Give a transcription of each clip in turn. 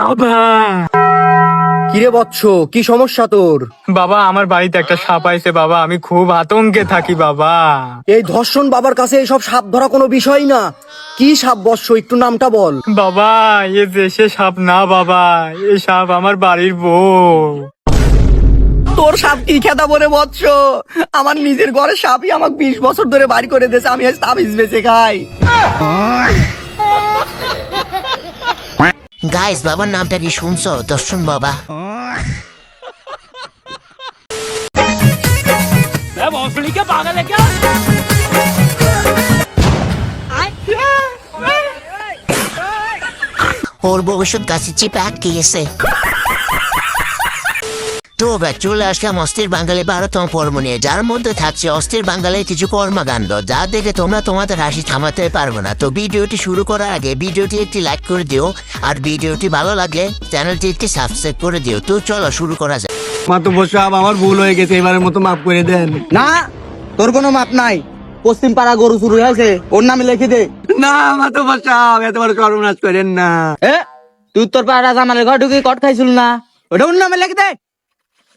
বাবা কিরে বৎস, কি সমস্যা তোর? বাবা আমার বাড়িতে একটা সাপ আইছে বাবা, আমি খুব আতঙ্কে থাকি বাবা। এই ধর্ষণ বাবার কাছে এইসব সাপ ধরা কোনো বিষয় না। কি সাপ বৎস, একটু নামটা বল। বাবা এ দেশে সাপ না বাবা, এ সাপ আমার বাড়ির বউ। তোর সাপ কি খেতা বলে বৎস? আমার নিজের ঘরের সাপই আমাকে 20 বছর ধরে বাড়ি করে দিয়েছে, আমি আজ তাবিজ বেঁচে খাই। গাইস, বাবার নামটা কি শুনছো? দর্শন বাবা। ওর ভবিষ্যৎ গাছে চিপে আটকে গেছে। তো এবার চলে আসলাম অস্থির বাঙালি 12তম পর্ব নিয়ে, যার মধ্যে থাকছে অস্থির বাঙালির কিছু কর্মকাণ্ড, যা দেখে তোমরা তোমাদের হাসি থামাতে পারবে না। তো ভিডিওটি শুরু করার আগে ভিডিওটি একটি লাইক করে দিও, আর ভিডিওটি ভালো লাগলে চ্যানেলটি একটি সাবস্ক্রাইব করে দিও। তো চলো শুরু করা যায়। মাতব্বর সাহেব, আমার ভুল হয়ে গেছে, এবারের মতো মাফ করে দেন। না, তোর কোনো মাপ নাই। পশ্চিম পাড়া গরু শুরু হয়েছে, ওর নামে লিখে দে। না মাতব্বর সাহেব, এত বড় সর্বনাশ করেন না। তুই উত্তর পাড়া জামালের ঘর ঢুকে কট খাইছিল না, ওটা ওর নামে লিখে দে।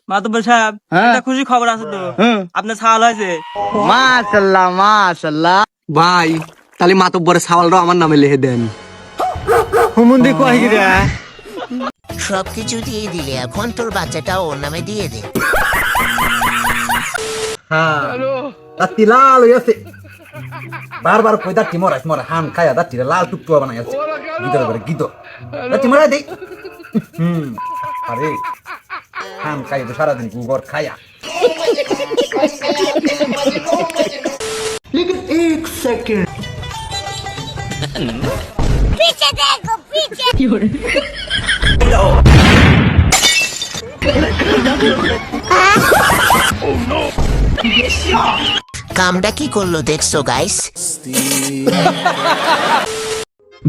মাতব্বর সাহেব, একটা খুশি খবর আছে তো, আপনার ছাল হয়েছে। মাশাল্লাহ মাশাল্লাহ। ভাই, তাহলে মাতব্বরের সাওয়ালটাও আমার নামে লিখে দেন। হুমুন্দি কয় রে? সবকিছু দিয়ে দিলে এখন তোর বাচ্চাটাও ওর নামে দিয়ে দে। দাঁতি লাল হয়ে আছে, বারবার কই দাঁতি মরাইস মরা হান খায়া দাঁতিটা লাল টুকটুয়া বানাই আছে। গিদর করে গিদ দাঁতি মরাই দেই। আরে হান খাই তো সারাদিন গোবর খায়া। কামটা কি করলো দেখছো গাইস?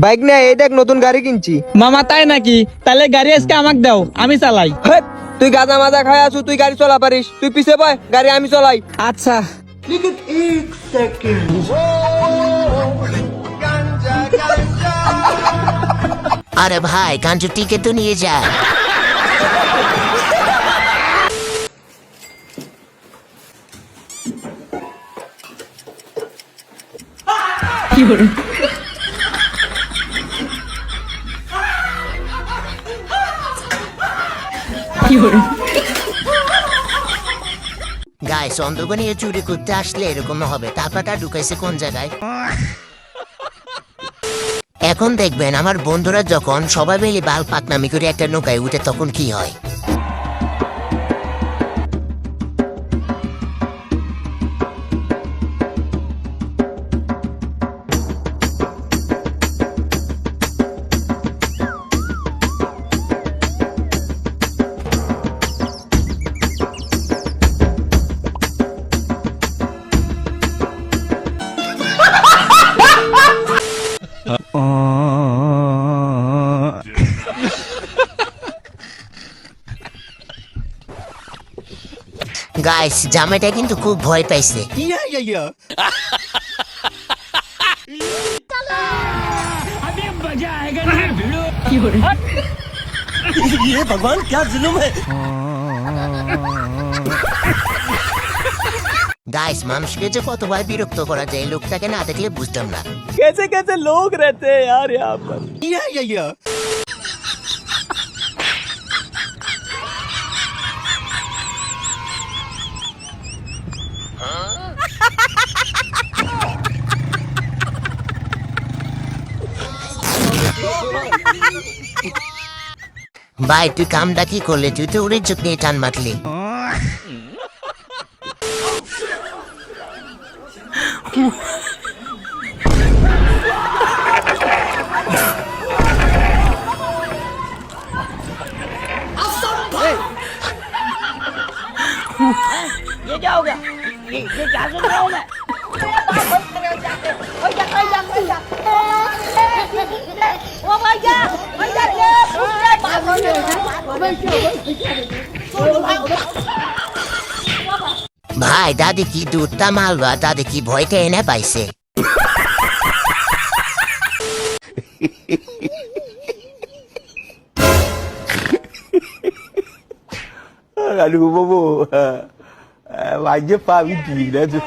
বাইক না, এই দেখ নতুন গাড়ি কিনছি। মামা তাই নাকি? তাহলে গাড়ি আজকে আমাকে দাও, আমি চালাই। তুই গাঁজা মাজা খাই আছু, তুই গাড়ি চলা পারিস। তুই পিছে পায়, গাড়ি আমি চলাই। আচ্ছা। আরে ভাই, কাঞ্চু টিকে তো নিয়ে যায়। গাইস, অন্ধকারে চুরি করতে আসলে এরকম হবে। টাকাটা ঢুকাইছে কোন জায়গায়? এখন দেখবেন আমার বন্ধুরা যখন সবাই মিলে বাল পাকনামি করে একটা নৌকায় উঠে তখন কি হয়। গাইস, জামাইটা কিন্তু খুব ভয় পাইছে। গাইস, মানুষকে যে কতবার বিরক্ত করা যায়, লোকটাকে না দেখলে বুঝতাম না। कैसे कैसे लोग रहते हैं यार यहाँ पर। ভাই, তুই কামটা কি করলে? তুই তো উড়ে চোখ নিয়ে টান মারলি। ये क्या हो गया? ये क्या सुन रहा हूँ मैं? ओ भैया ये ভাই, দাদি কি দুধটা মারবা? দাদি কি ভয়টা এনে পাইছে? lalu bobo. Wajib paham dia tu.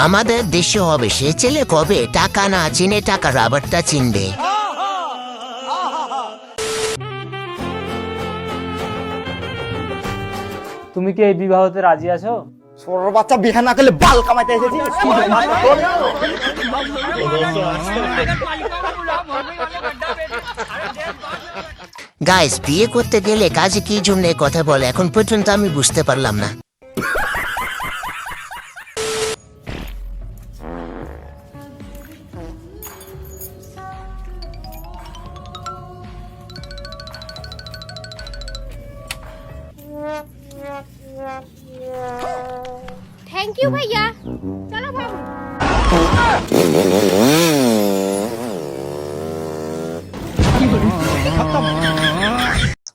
আমাদের দেশে হবে সে ছেলে কবে টাকা না চিনে টাকা রাবারটা চিনবে। তুমি কি এই বিবাহতে রাজি আছো? ছোট বাচ্চা বিয়ে না করলে বাল কামাইতে এসেছি। গাইস বিয়ে করতে গেলে কাজে কি জন্য কথা বলে এখন পর্যন্ত আমি বুঝতে পারলাম না। थैंक यू भैया चलो बाबू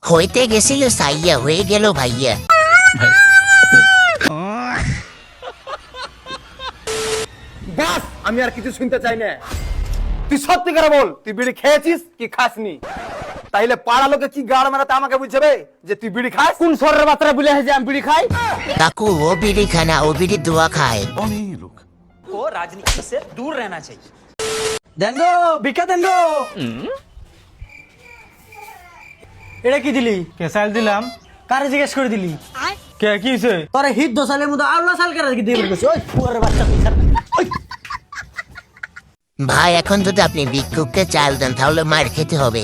হইতে গেছিল সাইয়া হয়ে গেল ভাইয়া। বাস আমি আর কিছু শুনতে চাই না। তুই সত্যি করে বল, তুই বিড়ি খেয়েছিস কি খাসনি? তাইলে পাড়া লোকে কি গাড় মারাতে আমাকে বুঝবে যে তুই বিড়ি খাস? কোন সরের বাচ্চারা বলে যে আমি বিড়ি খাই? কাকু ও বিড়ি খায় না, ও বিড়ি দোয়া খায়। को राजनीति से दूर रहना चाहिए। দেন গো ভিক্ষা দেন গো। এটা কি দিলি? কেসাল দিলাম। কারে জিজ্ঞেস করে দিলি? কে কি হইছে? তোরে হিট দোসালের মধ্যে আল্লাহ সাল করে দিয়ে বলছিস ওই পুয়ারের বাচ্চা তুই ছাড়। ভাই এখন যদি আপনি ভিক্ষুককে চাল দেন তাহলে মার খেতে হবে।